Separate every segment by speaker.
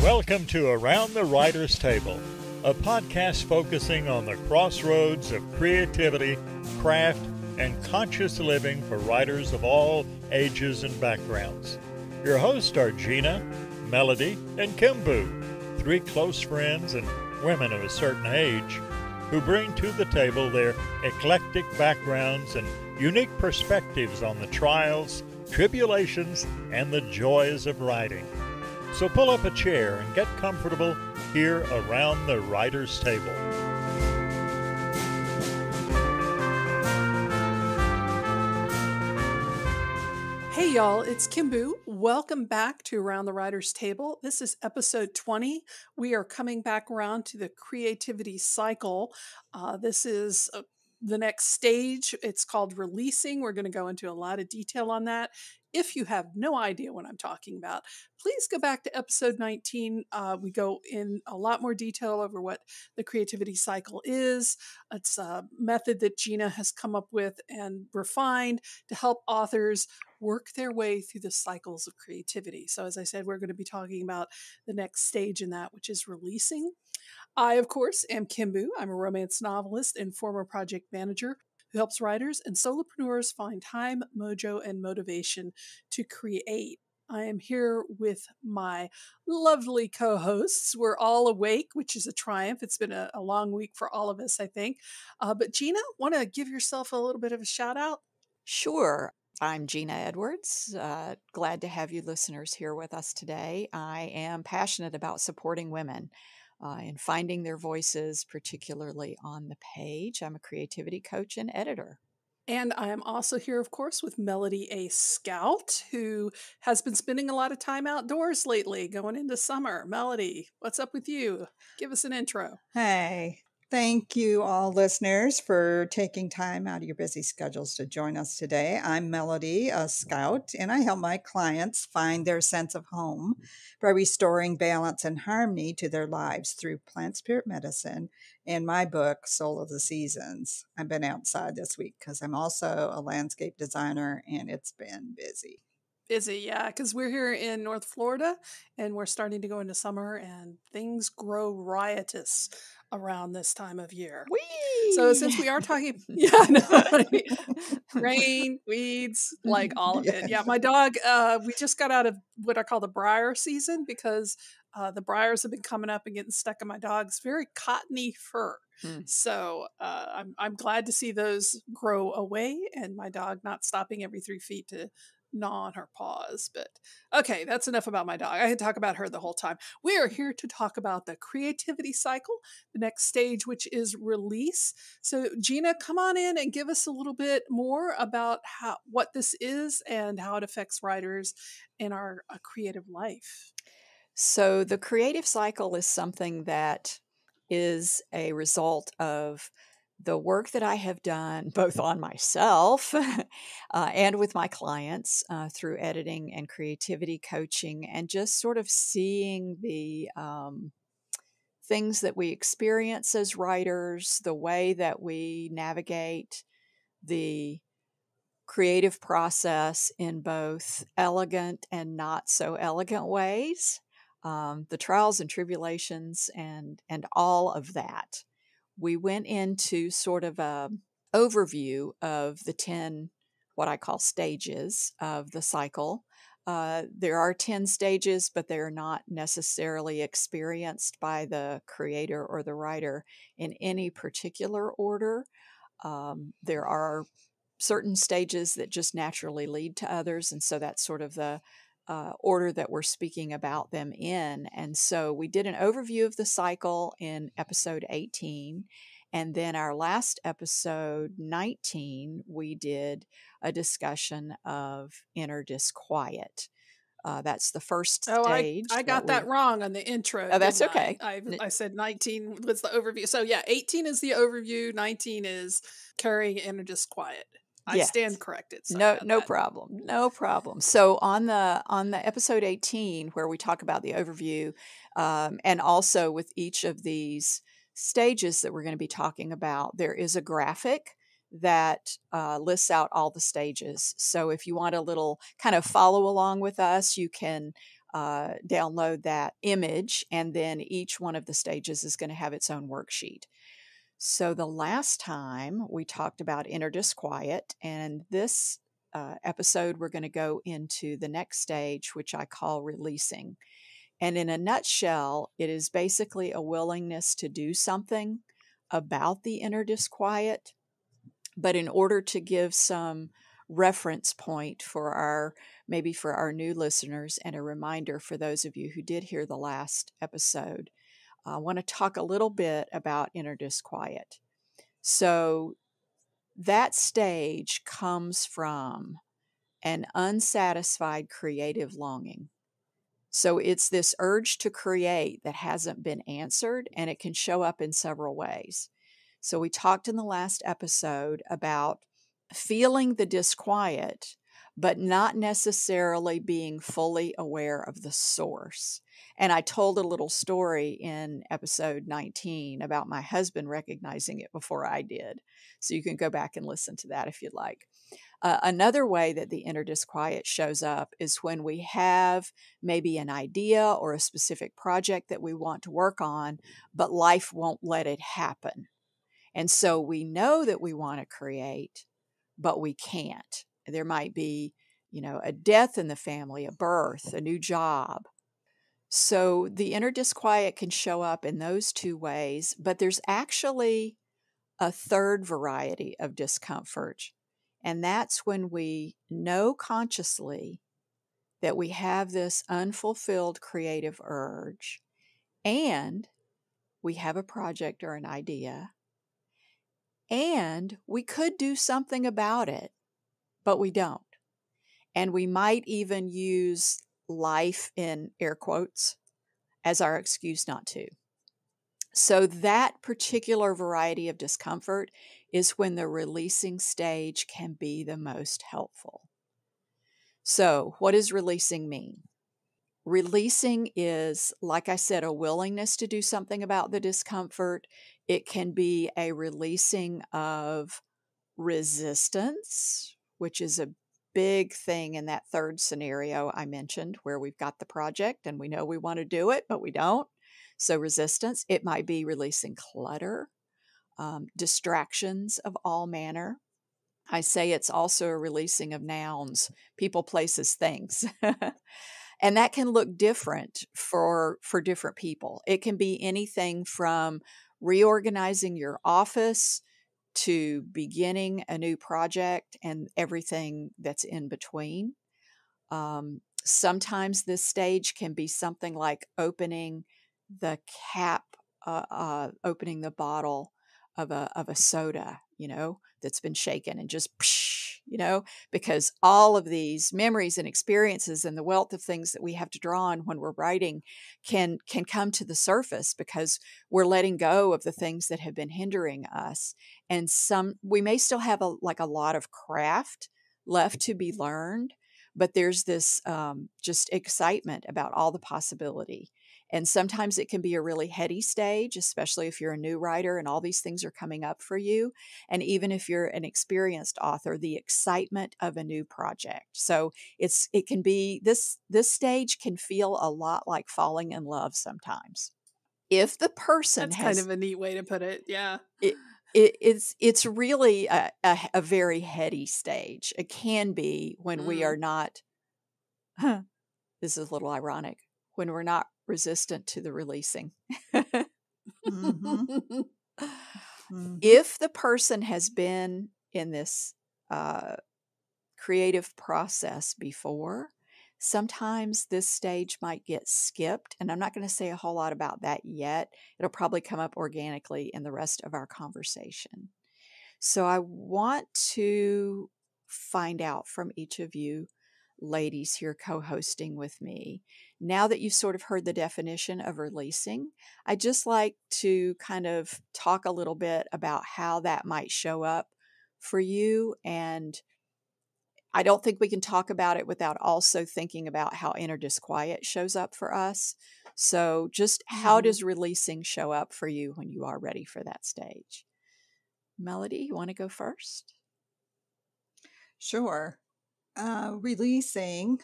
Speaker 1: Welcome to Around the Writer's Table, a podcast focusing on the crossroads of creativity, craft, and conscious living for writers of all ages and backgrounds. Your hosts are Gina, Melody, and Kimbu, three close friends and women of a certain age who bring to the table their eclectic backgrounds and unique perspectives on the trials, tribulations, and the joys of writing. So pull up a chair and get comfortable here around the writer's table.
Speaker 2: Hey y'all, it's Kimbu. Welcome back to Around the Writer's Table. This is episode 20. We are coming back around to the creativity cycle. This is the next stage. It's called releasing. We're going to go into a lot of detail on that. If you have no idea what I'm talking about, please go back to episode 19. We go in a lot more detail over what the creativity cycle is. It's a method that Gina has come up with and refined to help authors work their way through the cycles of creativity. So as I said, we're going to be talking about the next stage in that, which is releasing. I, of course, am Kimbu. I'm a romance novelist and former project manager who helps writers and solopreneurs find time, mojo, and motivation to create. I am here with my lovely co-hosts. We're all awake, which is a triumph. It's been a long week for all of us, I think. But Gina, want to give yourself a little bit of a shout out?
Speaker 3: Sure. I'm Gina Edwards. Glad to have you listeners here with us today. I am passionate about supporting women and finding their voices, particularly on the page. I'm a creativity coach and editor.
Speaker 2: And I am also here, of course, with Melody A. Scout, who has been spending a lot of time outdoors lately, going into summer. Melody, what's up with you? Give us an intro.
Speaker 4: Hey, thank you all listeners for taking time out of your busy schedules to join us today. I'm Melody, a scout, and I help my clients find their sense of home by restoring balance and harmony to their lives through plant spirit medicine and my book, Soul of the Seasons. I've been outside this week because I'm also a landscape designer and it's been busy.
Speaker 2: Busy, yeah, because we're here in North Florida and we're starting to go into summer and things grow riotous around this time of year.
Speaker 3: Whee!
Speaker 2: So since we are talking, yeah, no, rain, weeds, like all of it. Yeah, my dog, we just got out of what I call the briar season because the briars have been coming up and getting stuck in my dog's very cottony fur. So I'm glad to see those grow away and my dog not stopping every 3 feet to gnaw on her paws. But okay, that's enough about my dog. I could talk about her the whole time. We are here to talk about the creativity cycle, the next stage, which is release. So Gina, come on in and give us a little bit more about what this is and how it affects writers in our creative life.
Speaker 3: So the creative cycle is something that is a result of the work that I have done both on myself and with my clients through editing and creativity coaching, and just sort of seeing the things that we experience as writers, the way that we navigate the creative process in both elegant and not so elegant ways, the trials and tribulations and all of that. We went into sort of a overview of the 10, what I call stages of the cycle. There are 10 stages, but they're not necessarily experienced by the creator or the writer in any particular order. There are certain stages that just naturally lead to others, and so that's sort of the order that we're speaking about them in. And so we did an overview of the cycle in episode 18. And then our last episode, 19, we did a discussion of inner disquiet. That's the first stage.
Speaker 2: I got that wrong on the intro.
Speaker 3: Oh, that's okay.
Speaker 2: I said 19 was the overview. So yeah, 18 is the overview. 19 is carrying inner disquiet. I stand corrected.
Speaker 3: No problem. So on the episode 18, where we talk about the overview, and also with each of these stages that we're going to be talking about, there is a graphic that lists out all the stages. So if you want a little kind of follow along with us, you can download that image, and then each one of the stages is going to have its own worksheet. So the last time we talked about inner disquiet, and this episode we're going to go into the next stage, which I call releasing. And in a nutshell, it is basically a willingness to do something about the inner disquiet. But in order to give some reference point for our maybe for our new listeners and a reminder for those of you who did hear the last episode, I want to talk a little bit about inner disquiet. So that stage comes from an unsatisfied creative longing. So it's this urge to create that hasn't been answered, and it can show up in several ways. So we talked in the last episode about feeling the disquiet, but not necessarily being fully aware of the source. And I told a little story in episode 19 about my husband recognizing it before I did. So you can go back and listen to that if you'd like. Another way that the inner disquiet shows up is when we have maybe an idea or a specific project that we want to work on, but life won't let it happen. And so we know that we want to create, but we can't. There might be, a death in the family, a birth, a new job. So the inner disquiet can show up in those two ways, but there's actually a third variety of discomfort. And that's when we know consciously that we have this unfulfilled creative urge and we have a project or an idea and we could do something about it, but we don't. And we might even use life in air quotes as our excuse not to. So that particular variety of discomfort is when the releasing stage can be the most helpful. So what does releasing mean? Releasing is, like I said, a willingness to do something about the discomfort. It can be a releasing of resistance, which is a big thing in that third scenario I mentioned, where we've got the project and we know we want to do it, but we don't. So resistance. It might be releasing clutter, distractions of all manner. I say it's also a releasing of nouns, people, places, things. And that can look different for different people. It can be anything from reorganizing your office to beginning a new project and everything that's in between. Sometimes this stage can be something like opening the cap, opening the bottle of a soda, that's been shaken and just, because all of these memories and experiences and the wealth of things that we have to draw on when we're writing can come to the surface because we're letting go of the things that have been hindering us. And we may still have a lot of craft left to be learned, but there's this just excitement about all the possibility. And sometimes it can be a really heady stage, especially if you're a new writer and all these things are coming up for you. And even if you're an experienced author, the excitement of a new project. So it can be this stage can feel a lot like falling in love sometimes. If the person
Speaker 2: That's kind of a neat way to put it. Yeah.
Speaker 3: It's really a very heady stage. It can be when we are not, this is a little ironic, when we're not resistant to the releasing.
Speaker 4: Mm-hmm. Mm-hmm.
Speaker 3: If the person has been in this creative process before, sometimes this stage might get skipped. And I'm not going to say a whole lot about that yet. It'll probably come up organically in the rest of our conversation. So I want to find out from each of you ladies here co-hosting with me. Now that you've sort of heard the definition of releasing, I'd just like to kind of talk a little bit about how that might show up for you. And I don't think we can talk about it without also thinking about how inner disquiet shows up for us. So just how does releasing show up for you when you are ready for that stage? Melody, you want to go first?
Speaker 4: Sure. Releasing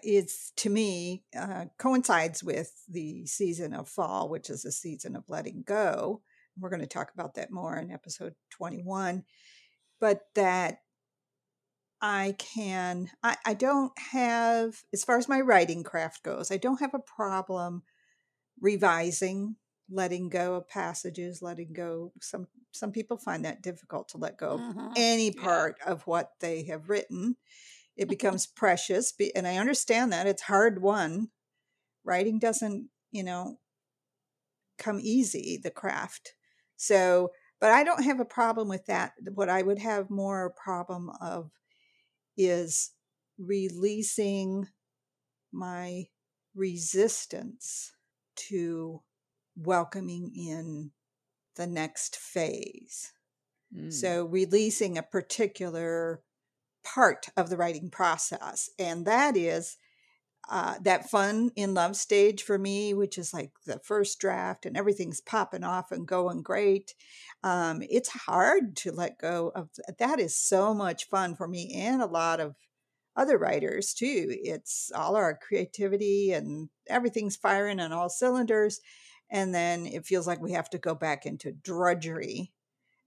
Speaker 4: is, to me, coincides with the season of fall, which is a season of letting go. We're going to talk about that more in episode 21. But that I don't have, as far as my writing craft goes, I don't have a problem revising, letting go of passages, letting go. Some people find that difficult to let go of any
Speaker 2: Yeah.
Speaker 4: part of what they have written. It becomes precious, and I understand that it's hard won. Writing doesn't, come easy, the craft. So, but I don't have a problem with that. What I would have more problem of is releasing my resistance to welcoming in the next phase. So releasing a particular part of the writing process, and that is that fun in love stage for me, which is like the first draft and everything's popping off and going great. It's hard to let go of that. Is so much fun for me and a lot of other writers too. It's all our creativity and everything's firing on all cylinders. And then it feels like we have to go back into drudgery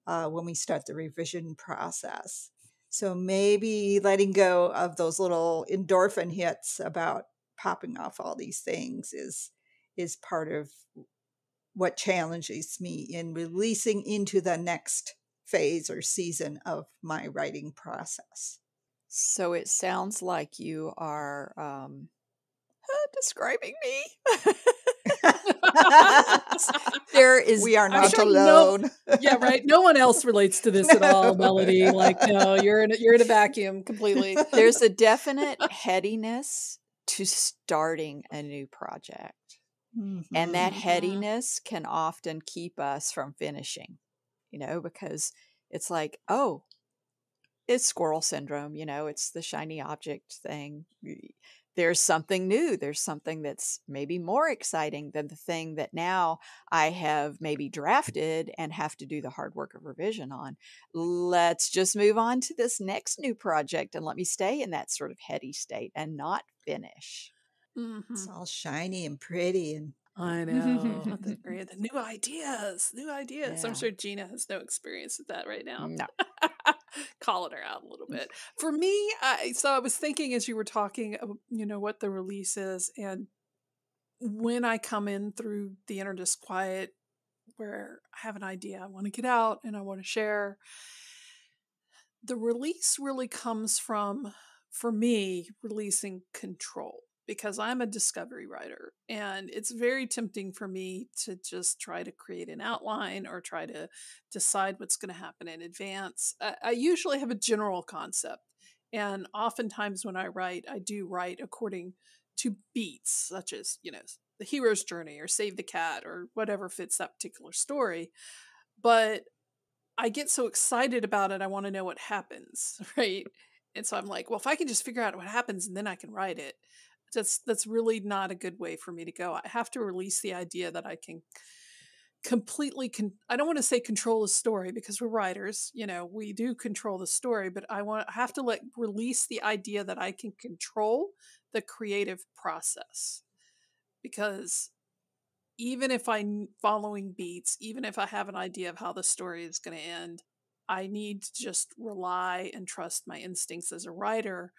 Speaker 4: when we start the revision process. So maybe letting go of those little endorphin hits about popping off all these things is part of what challenges me in releasing into the next phase or season of my writing process.
Speaker 3: So it sounds like you are describing me. There is,
Speaker 4: We are
Speaker 2: I'm
Speaker 4: not
Speaker 2: sure
Speaker 4: alone.
Speaker 2: yeah, right. No one else relates to this at all, Melody. Like, no, you're in a vacuum completely.
Speaker 3: there's a definite headiness to starting a new project. And that
Speaker 4: Mhm.
Speaker 3: headiness can often keep us from finishing, because it's like, oh, it's squirrel syndrome, it's the shiny object thing. There's something new. There's something that's maybe more exciting than the thing that now I have maybe drafted and have to do the hard work of revision on. Let's just move on to this next new project and let me stay in that sort of heady state and not finish.
Speaker 4: It's all shiny and pretty and
Speaker 2: I know. The new ideas, new ideas. I'm
Speaker 3: Yeah.
Speaker 2: sure Gina has no experience with that right now.
Speaker 3: No.
Speaker 2: Calling her out a little bit. For me, so I was thinking as you were talking, what the release is, and when I come in through the inner disquiet, where I have an idea I want to get out and I want to share, the release really comes from, for me, releasing control, because I'm a discovery writer and it's very tempting for me to just try to create an outline or try to decide what's going to happen in advance. I usually have a general concept, and oftentimes when I do write according to beats, such as, the hero's journey or save the cat or whatever fits that particular story. But I get so excited about it, I wanna know what happens, right? And so I'm like, "Well, if I can just figure out what happens and then I can write it." That's really not a good way for me to go. I have to release the idea that I can completely I don't wanna say control the story, because we're writers, we do control the story, but I have to release the idea that I can control the creative process. Because even if I'm following beats, even if I have an idea of how the story is going to end, I need to just rely and trust my instincts as a writer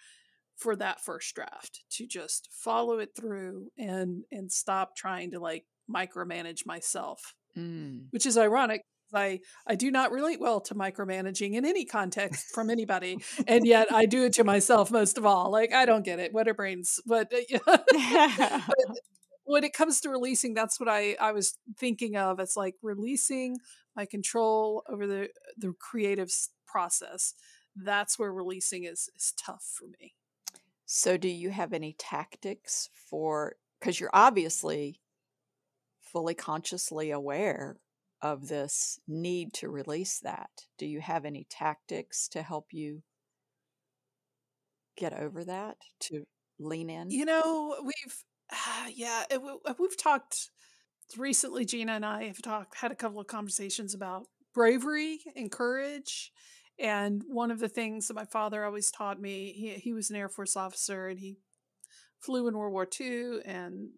Speaker 2: for that first draft, to just follow it through and stop trying to like micromanage myself,
Speaker 3: Mm.
Speaker 2: which is ironic. I do not relate well to micromanaging in any context from anybody, and yet I do it to myself most of all. Like, I don't get it. What are brains? But but when it comes to releasing, that's what I was thinking of. It's like releasing my control over the creative process. That's where releasing is tough for me.
Speaker 3: So, do you have any tactics for, because you're obviously fully consciously aware of this need to release that? Do you have any tactics to help you get over that, to lean in?
Speaker 2: We've yeah, we've talked recently. Gina and I have had a couple of conversations about bravery and courage. And one of the things that my father always taught me, he was an Air Force officer, and he flew in World War II and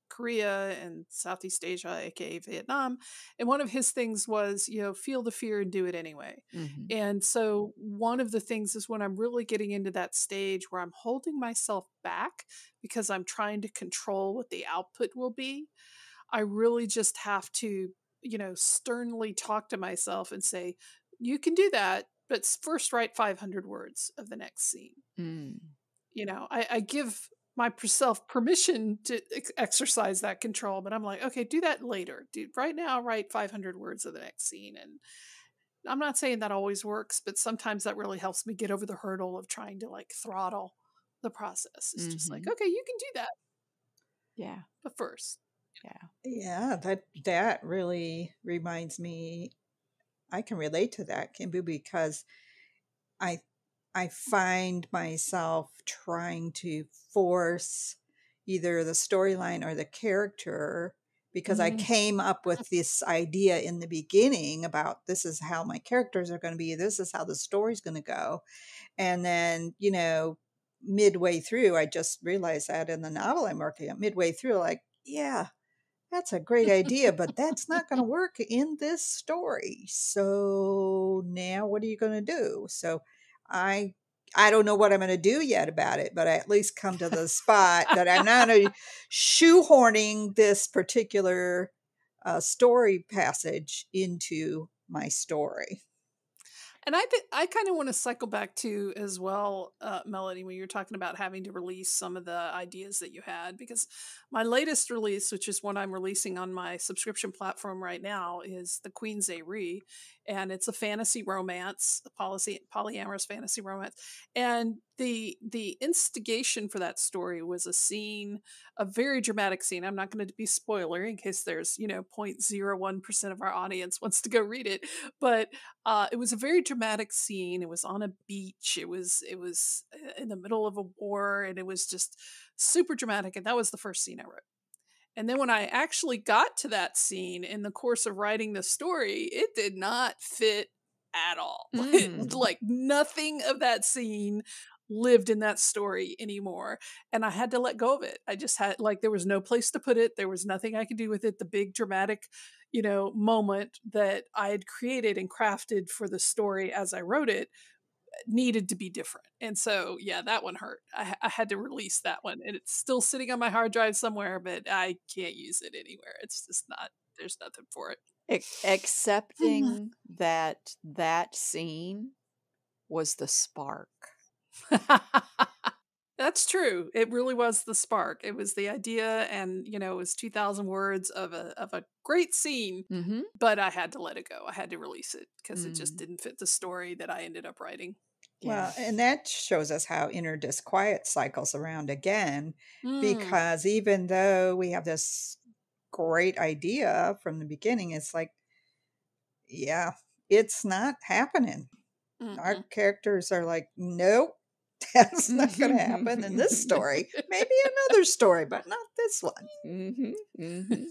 Speaker 2: Korea and Southeast Asia, aka Vietnam. And one of his things was, feel the fear and do it anyway.
Speaker 3: Mm-hmm.
Speaker 2: And so one of the things is when I'm really getting into that stage where I'm holding myself back because I'm trying to control what the output will be, I really just have to, sternly talk to myself and say, you can do that, but first write 500 words of the next scene.
Speaker 3: Mm.
Speaker 2: I give myself permission to exercise that control, but I'm like, okay, do that later. Right now, write 500 words of the next scene. And I'm not saying that always works, but sometimes that really helps me get over the hurdle of trying to like throttle the process. It's just like,
Speaker 3: Mm-hmm.
Speaker 2: okay, you can do that,
Speaker 3: Yeah.
Speaker 2: but first.
Speaker 3: Yeah.
Speaker 4: Yeah, that really reminds me. I can relate to that, Kimbu, because I I find myself trying to force either the storyline or the character because I
Speaker 3: Mm.
Speaker 4: came up with this idea in the beginning about this is how my characters are going to be, this is how the story's going to go. And then, midway through, I just realized that in the novel I'm working on, midway through, like, yeah, that's a great idea, but that's not going to work in this story. So now what are you going to do? So I I don't know what I'm going to do yet about it, but I at least come to the spot that I'm not shoehorning this particular story passage into my story.
Speaker 2: And I think I kind of want to cycle back to as well, Melody, when you're talking about having to release some of the ideas that you had, because my latest release, which is what I'm releasing on my subscription platform right now, is The Queen's Re, and it's a fantasy romance, a polyamorous fantasy romance. And the instigation for that story was a scene, a very dramatic scene. I'm not going to be spoiler in case there's 0.01% of our audience wants to go read it, but it was a very dramatic scene. It was on a beach. It was in the middle of a war, and it was just super dramatic. And that was the first scene I wrote. And then when I actually got to that scene in the course of writing the story, it did not fit at all.
Speaker 3: Mm.
Speaker 2: Like nothing of that scene lived in that story anymore. And I had to let go of it. I just had like there was no place to put it. There was nothing I could do with it. The big dramatic, moment that I had created and crafted for the story as I wrote it needed to be different. And so, yeah, that one hurt. I had to release that one, and it's still sitting on my hard drive somewhere, but I can't use it anywhere. It's just not, there's nothing for it.
Speaker 3: Accepting that scene was the spark.
Speaker 2: That's true. It really was the spark. It was the idea, and it was 2,000 words of a great scene,
Speaker 3: Mm-hmm.
Speaker 2: but I had to let it go. I had to release it because it just
Speaker 3: Mm.
Speaker 2: didn't fit the story that I ended up writing.
Speaker 3: Yeah.
Speaker 4: Well, and that shows us how inner disquiet cycles around again,
Speaker 2: Mm,
Speaker 4: because even though we have this great idea from the beginning, it's like, yeah, it's not happening. Our
Speaker 2: mm-mm.
Speaker 4: characters are like, nope, that's not going to happen in this story. Maybe another story, but not this one.
Speaker 3: Mm-hmm. Mm-hmm.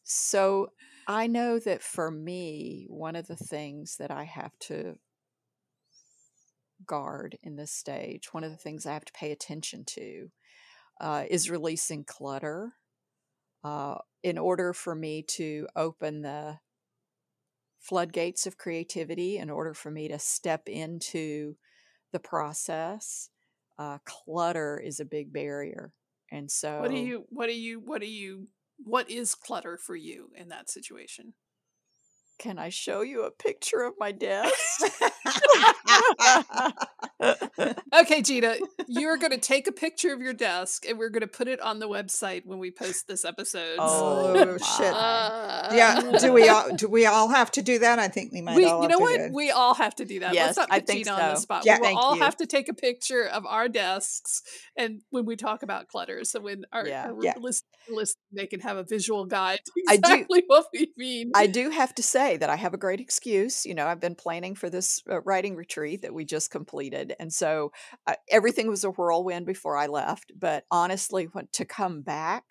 Speaker 3: So I know that for me, one of the things that I have to guard in this stage, one of the things I have to pay attention to, is releasing clutter. In order for me to open the floodgates of creativity, in order for me to step into the process, clutter is a big barrier. And
Speaker 2: What do
Speaker 3: so,
Speaker 2: you what do you what do you what is clutter for you in that situation?
Speaker 3: can I show you a picture of my desk?
Speaker 2: Okay, Gina, you're going to take a picture of your desk and we're going to put it on the website when we post this episode.
Speaker 3: Oh
Speaker 4: Oh shit!
Speaker 3: my.
Speaker 4: Yeah, do we all have to do that? I think we might all
Speaker 2: You
Speaker 4: have
Speaker 2: know
Speaker 4: to do
Speaker 2: what?
Speaker 4: it.
Speaker 2: We all have to do that. Let's
Speaker 3: Yes,
Speaker 2: not
Speaker 3: I
Speaker 2: put
Speaker 3: think
Speaker 2: Gina on the
Speaker 3: so.
Speaker 2: spot. We
Speaker 4: Yeah,
Speaker 2: will
Speaker 3: Thank
Speaker 2: all
Speaker 3: you.
Speaker 2: have to take a picture of our desks and when we talk about clutter. So when
Speaker 3: Yeah.
Speaker 4: yeah.
Speaker 2: listeners, they can have a visual guide to
Speaker 3: I do
Speaker 2: exactly what we mean.
Speaker 3: I do have to say that I have a great excuse. I've been planning for this writing retreat that we just completed. And so everything was a whirlwind before I left. But honestly, to come back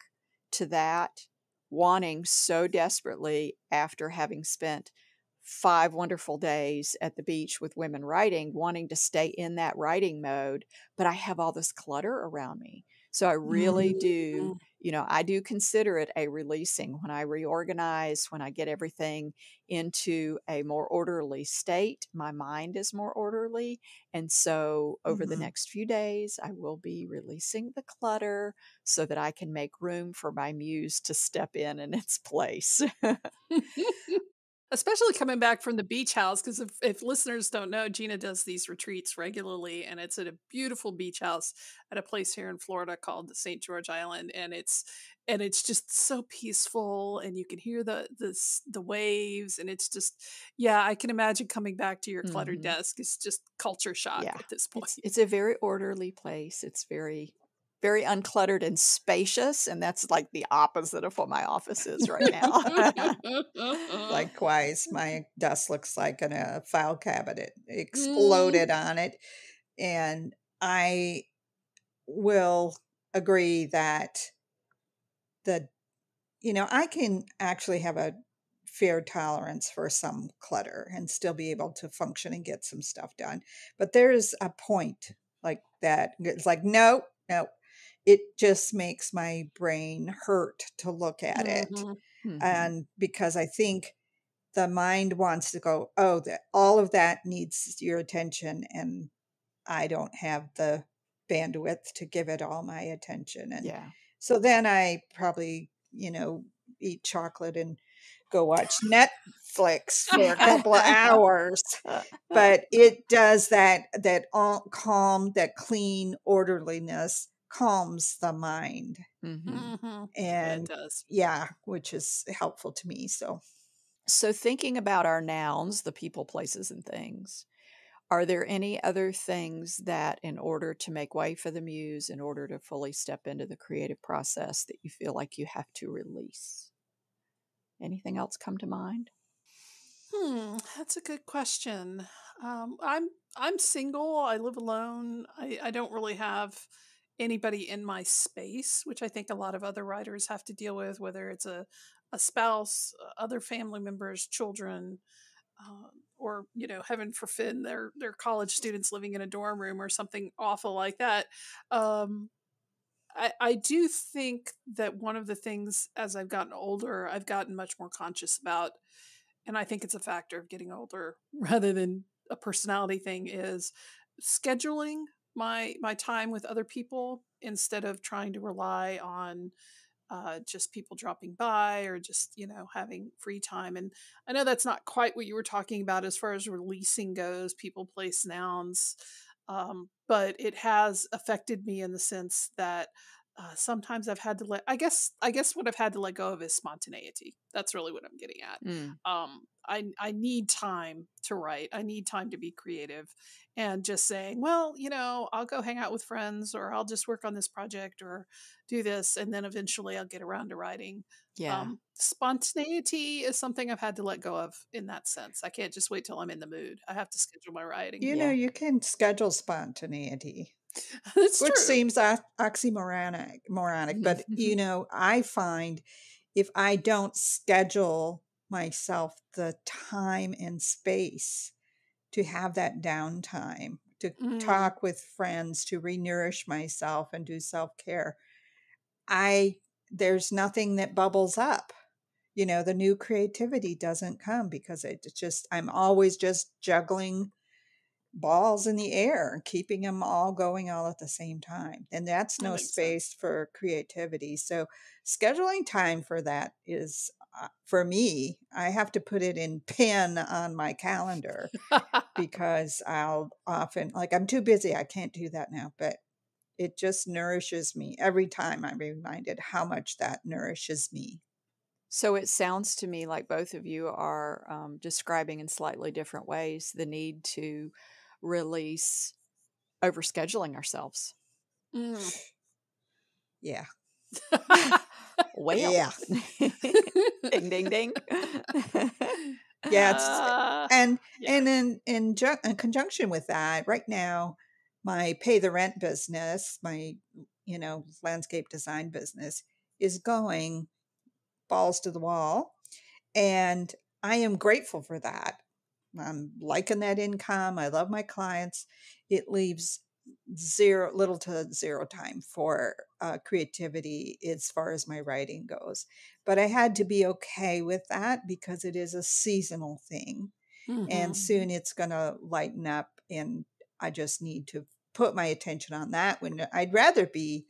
Speaker 3: to that, wanting so desperately after having spent 5 wonderful days at the beach with women writing, wanting to stay in that writing mode, but I have all this clutter around me. So I really do,
Speaker 2: Mhm.
Speaker 3: I do consider it a releasing when I reorganize, when I get everything into a more orderly state. My mind is more orderly. And so over the
Speaker 4: Mhm.
Speaker 3: next few days, I will be releasing the clutter so that I can make room for my muse to step in its place.
Speaker 2: Especially coming back from the beach house, because if listeners don't know, Gina does these retreats regularly, and it's at a beautiful beach house at a place here in Florida called St. George Island, and it's just so peaceful, and you can hear the waves, and it's just, yeah, I can imagine coming back to your cluttered
Speaker 3: Mhm.
Speaker 2: desk. It's just culture shock
Speaker 3: Yeah.
Speaker 2: at this
Speaker 3: It's
Speaker 2: point.
Speaker 3: it's a very orderly place. It's very very uncluttered and spacious, and that's like the opposite of what my office is right now.
Speaker 4: Likewise, my desk looks like a file cabinet
Speaker 2: Mm.
Speaker 4: exploded on it. And I will agree that the I can actually have a fair tolerance for some clutter and still be able to function and get some stuff done. But there's a point like that. It's like, no, no, it just makes my brain hurt to look at it.
Speaker 2: Mhm.
Speaker 3: Mhm.
Speaker 4: And because I think the mind wants to go, oh, that all of that needs your attention. And I don't have the bandwidth to give it all my attention. And
Speaker 3: Yeah.
Speaker 4: so then I probably, eat chocolate and go watch Netflix for a couple of hours. But it does that all calm, that clean orderliness calms the mind.
Speaker 3: Mhm.
Speaker 2: Mhm. Yeah, it
Speaker 4: And
Speaker 2: does.
Speaker 4: yeah, which is helpful to me. So
Speaker 3: So thinking about our nouns, the people, places, and things, are there any other things that in order to make way for the muse, in order to fully step into the creative process that you feel like you have to release? Anything else come to mind?
Speaker 2: That's a good question. I'm single. I live alone. I don't really have anybody in my space, which I think a lot of other writers have to deal with, whether it's a spouse, other family members, children, or heaven forfend, they're college students living in a dorm room or something awful like that. Um, I do think that one of the things as I've gotten older, I've gotten much more conscious about, and I think it's a factor of getting older rather than a personality thing, is scheduling my time with other people instead of trying to rely on just people dropping by or just having free time. And I know that's not quite what you were talking about as far as releasing goes, people, place, nouns, but it has affected me in the sense that sometimes I've had to I guess what I've had to let go of is spontaneity. That's really what I'm getting at.
Speaker 3: Mm.
Speaker 2: I need time to write. I need time to be creative, and just saying, well, I'll go hang out with friends, or I'll just work on this project, or do this, and then eventually I'll get around to writing.
Speaker 3: Yeah.
Speaker 2: Spontaneity is something I've had to let go of in that sense. I can't just wait till I'm in the mood. I have to schedule my writing.
Speaker 3: Yeah.
Speaker 4: you can schedule spontaneity,
Speaker 2: It's
Speaker 4: which
Speaker 2: true.
Speaker 4: seems moronic. But I find if I don't schedule myself the time and space to have that downtime, to
Speaker 2: Mm,
Speaker 4: talk with friends, to renourish myself and do self-care, I there's nothing that bubbles up. The new creativity doesn't come because it's just I'm always just juggling balls in the air, keeping them all going all at the same time. And that's
Speaker 2: that
Speaker 4: no
Speaker 2: makes sense.
Speaker 4: space for creativity. So, scheduling time for that is, for me, I have to put it in pen on my calendar because I'll often, like, I'm too busy. I can't do that now. But it just nourishes me every time I'm reminded how much that nourishes me.
Speaker 3: So it sounds to me like both of you are describing in slightly different ways the need to release overscheduling ourselves.
Speaker 2: Mm.
Speaker 4: Yeah.
Speaker 3: Well,
Speaker 4: Yeah.
Speaker 3: ding, ding, ding.
Speaker 4: Yeah, it's
Speaker 2: uh,
Speaker 4: and
Speaker 2: yeah.
Speaker 4: in conjunction with that, right now, my pay the rent business, my landscape design business, is going balls to the wall, and I am grateful for that. I'm liking that income. I love my clients. It leaves little to zero time for creativity as far as my writing goes. But I had to be okay with that because it is a seasonal thing. And soon it's going to lighten up, and I just need to put my attention on that when I'd rather be,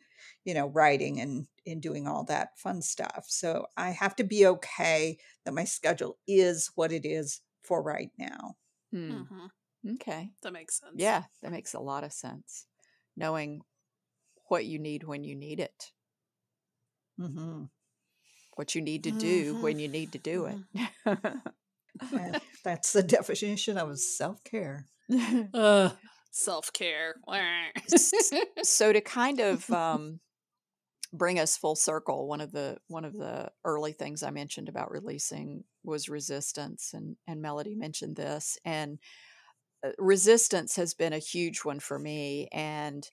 Speaker 4: writing and doing all that fun stuff. So I have to be okay that my schedule is what it is for right now.
Speaker 3: Okay.
Speaker 2: That makes sense.
Speaker 3: Yeah, that makes a lot of sense. Knowing what you need when you need it, what you need to do when you need to do it.
Speaker 4: That's the definition of self-care.
Speaker 2: Self-care.
Speaker 3: So to kind of bring us full circle, one of the early things I mentioned about releasing was resistance, and Melody mentioned this, and resistance has been a huge one for me, and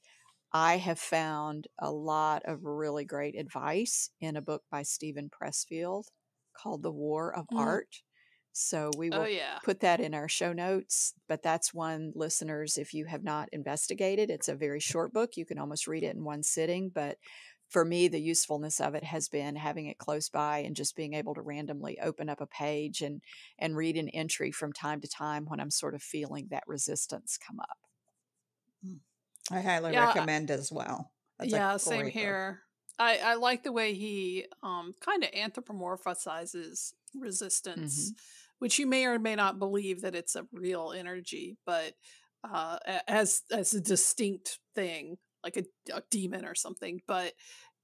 Speaker 3: I have found a lot of really great advice in a book by Stephen Pressfield called The War of Art. So we will put that in our show notes. But that's one, listeners, if you have not investigated, it's a very short book. You can almost read it in one sitting. But for me, the usefulness of it has been having it close by and just being able to randomly open up a page and read an entry from time to time when I'm sort of feeling that resistance come up.
Speaker 4: I highly recommend as well. That's
Speaker 2: same here. I like the way he kind of anthropomorphizes resistance, which you may or may not believe that it's a real energy, but as a distinct thing, like a demon or something. But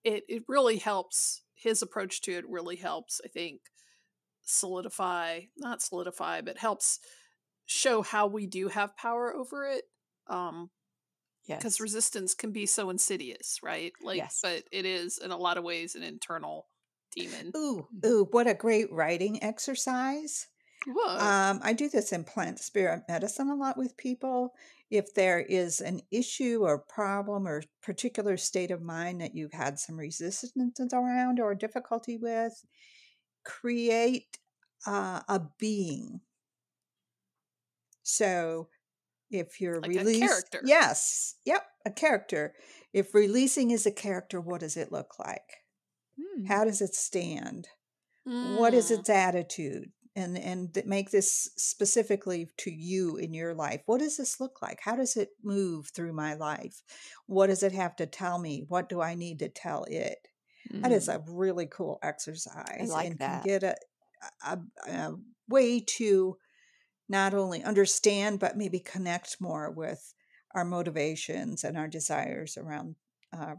Speaker 2: it really helps. His approach to it really helps, I think, not solidify, but helps show how we do have power over it. Because resistance can be so insidious, right? But it is in a lot of ways an internal demon.
Speaker 4: Ooh, what a great writing exercise. I do this in plant spirit medicine a lot with people. If there is an issue or problem or particular state of mind that you've had some resistance around or difficulty with, create a being. So if you're
Speaker 2: like a character.
Speaker 4: Yes. Yep. A character. If releasing is a character, what does it look like? How does it stand? What is its attitude? And make this specifically to you in your life. What does this look like? How does it move through my life? What does it have to tell me? What do I need to tell it? That is a really cool exercise.
Speaker 3: I like
Speaker 4: and
Speaker 3: that.
Speaker 4: Can get a way to not only understand, but maybe connect more with our motivations and our desires around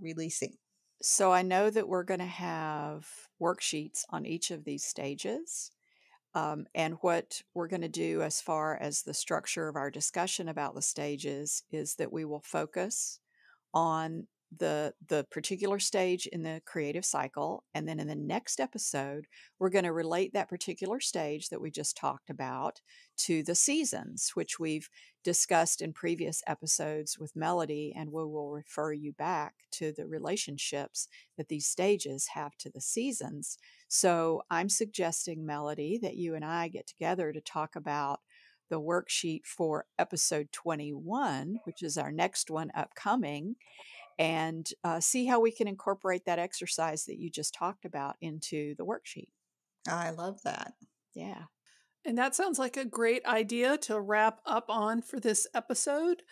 Speaker 4: releasing.
Speaker 3: So I know that we're going to have worksheets on each of these stages. And what we're going to do as far as the structure of our discussion about the stages is that we will focus on the particular stage in the creative cycle, and then in the next episode we're going to relate that particular stage that we just talked about to the seasons, which we've discussed in previous episodes with Melody, and we will refer you back to the relationships that these stages have to the seasons. So I'm suggesting, Melody, that you and I get together to talk about the worksheet for episode 21, which is our next one upcoming, and see how we can incorporate that exercise that you just talked about into the worksheet.
Speaker 4: I love that.
Speaker 3: Yeah.
Speaker 2: And that sounds like a great idea to wrap up on for this episode.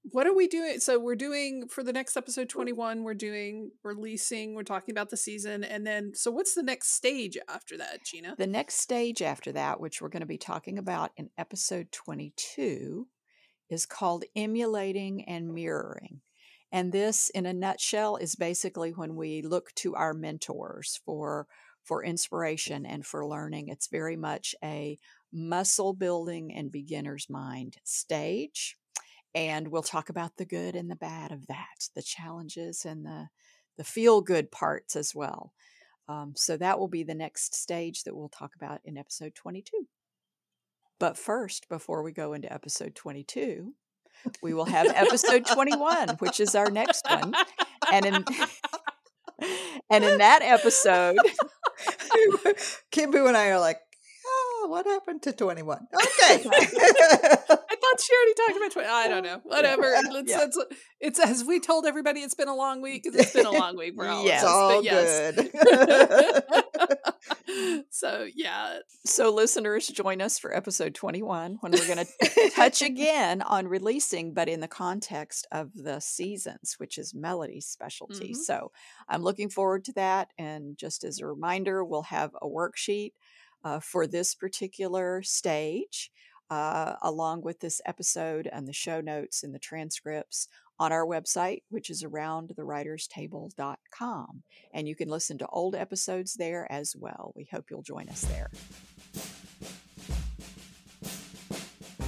Speaker 2: What are we doing? So we're doing, for the next episode 21, we're doing releasing, we're talking about the season. And then, so what's the next stage after that, Gina?
Speaker 3: The next stage after that, which we're going to be talking about in episode 22, is called emulating and mirroring. And this, in a nutshell, is basically when we look to our mentors for inspiration and for learning. It's very much a muscle building and beginner's mind stage. And we'll talk about the good and the bad of that, the challenges and the feel good parts as well. So that will be the next stage that we'll talk about in episode 22. But first, before we go into episode 22, we will have episode 21, which is our next one. And in that episode,
Speaker 4: Kimbu and I are like, what happened to 21? Okay.
Speaker 2: I thought she already talked about 20. I don't know. Whatever.
Speaker 3: Yeah.
Speaker 2: It's as we told everybody, it's been a long week because it's been a long week for all of
Speaker 4: It's
Speaker 2: us.
Speaker 4: all
Speaker 2: But yes.
Speaker 4: good.
Speaker 2: So, yeah.
Speaker 3: So, listeners, join us for episode 21 when we're going to touch again on releasing, but in the context of the seasons, which is Melody's specialty.
Speaker 2: Mhm.
Speaker 3: So, I'm looking forward to that. And just as a reminder, we'll have a worksheet for this particular stage, along with this episode and the show notes and the transcripts on our website, which is aroundthewriterstable.com. And you can listen to old episodes there as well. We hope you'll join us there.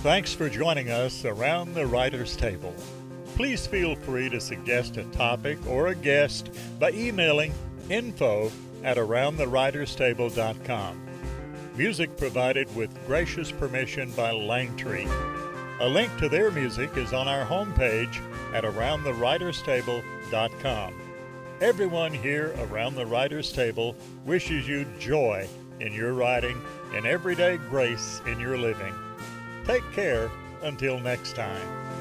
Speaker 1: Thanks for joining us around the Writer's Table. Please feel free to suggest a topic or a guest by emailing info@aroundthewriterstable.com. Music provided with gracious permission by Langtree. A link to their music is on our homepage at aroundthewriterstable.com. Everyone here around the Writer's Table wishes you joy in your writing and everyday grace in your living. Take care until next time.